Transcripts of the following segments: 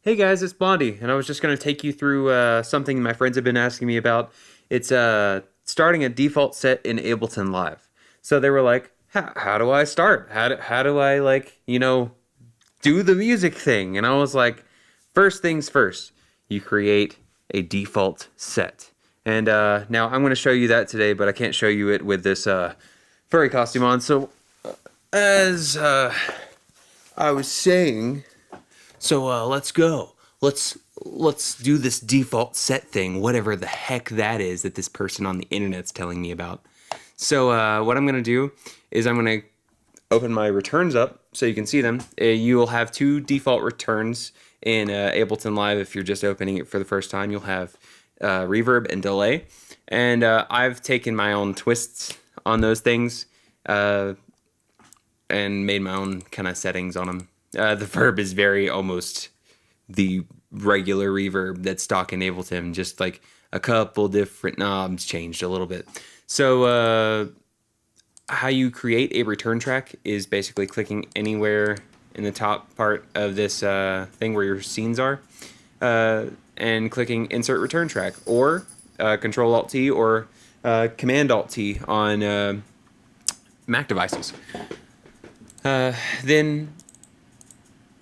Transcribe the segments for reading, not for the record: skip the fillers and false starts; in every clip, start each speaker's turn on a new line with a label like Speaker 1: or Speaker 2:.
Speaker 1: Hey guys, it's Blondie, and I was just going to take you through something my friends have been asking me about. It's starting a default set in Ableton Live. So they were like, how do I start? How do I, like, do the music thing? And I was like, first things first, you create a default set. And now I'm going to show you that today, but I can't show you it with this furry costume on. So, as I was saying. So let's go. Let's do this default set thing, whatever the heck that is that this person on the internet's telling me about. So what I'm gonna do is I'm gonna open my returns up so you can see them. You will have two default returns in Ableton Live. If you're just opening it for the first time, you'll have reverb and delay. And I've taken my own twists on those things and made my own kind of settings on them. The verb is very almost the regular reverb that's stock in Ableton, just like a couple different knobs changed a little bit. So how you create a return track is basically clicking anywhere in the top part of this thing where your scenes are and clicking insert return track, or Control Alt T or Command Alt T on Mac devices. Then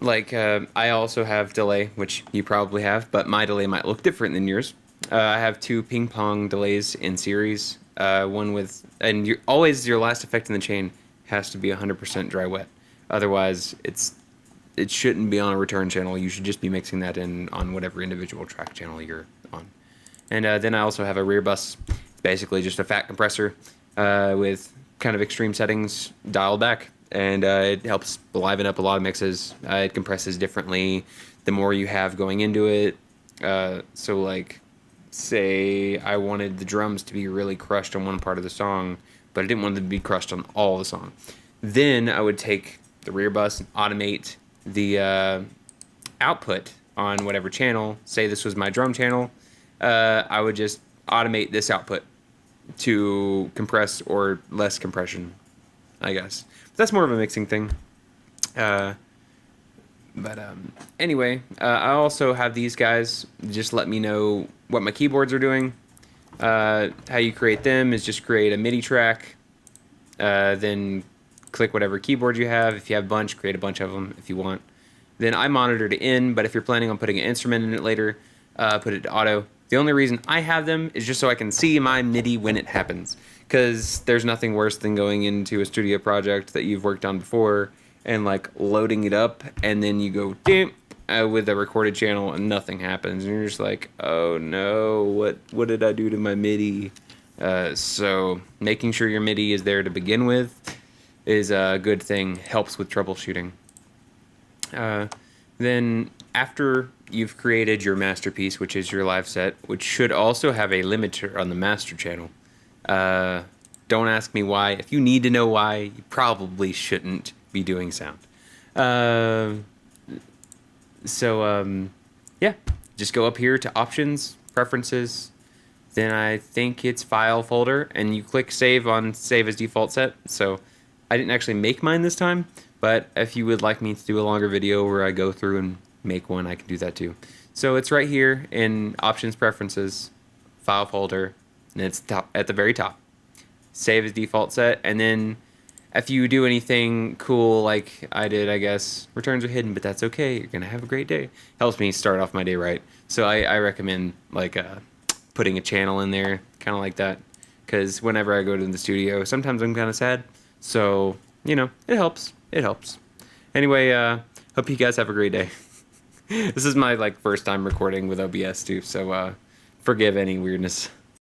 Speaker 1: I also have delay, which you probably have, but my delay might look different than yours. I have two ping pong delays in series. One with, and always your last effect in the chain has to be 100% dry wet. Otherwise, it shouldn't be on a return channel. You should just be mixing that in on whatever individual track channel you're on. And then I also have a rear bus, basically just a fat compressor with kind of extreme settings dialed back. And it helps liven up a lot of mixes. It compresses differently the more you have going into it. So like, say I wanted the drums to be really crushed on one part of the song, but I didn't want them to be crushed on all the song. Then I would take the rear bus and automate the output on whatever channel. Say this was my drum channel. I would just automate this output to compress or less compression, I guess. That's more of a mixing thing. Anyway, I also have these guys just let me know what my keyboards are doing. How you create them is just create a MIDI track, then click whatever keyboard you have. If you have a bunch, create a bunch of them if you want. Then I monitored it in, but if you're planning on putting an instrument in it later, put it to auto. The only reason I have them is just so I can see my MIDI when it happens. Because there's nothing worse than going into a studio project that you've worked on before and like loading it up, and then you go damn with a recorded channel and nothing happens, and you're just like, oh no, what did I do to my MIDI? So making sure your MIDI is there to begin with is a good thing. Helps with troubleshooting. Then after you've created your masterpiece, which is your live set, which should also have a limiter on the master channel. Don't ask me why. If you need to know why, you probably shouldn't be doing sound. Yeah, just go up here to Options, Preferences. Then I think it's File Folder, and you click Save on Save as Default Set. So I didn't actually make mine this time, but if you would like me to do a longer video where I go through and make one, I can do that too. So it's right here in Options, Preferences, File Folder, and it's at the very top. Save as default set, and then if you do anything cool like I did, I guess, returns are hidden, but that's okay. You're gonna have a great day. Helps me start off my day right. So I recommend like putting a channel in there, kind of like that, because whenever I go to the studio, sometimes I'm kind of sad. So it helps. It helps. Anyway, hope you guys have a great day. This is my first time recording with OBS too, so forgive any weirdness.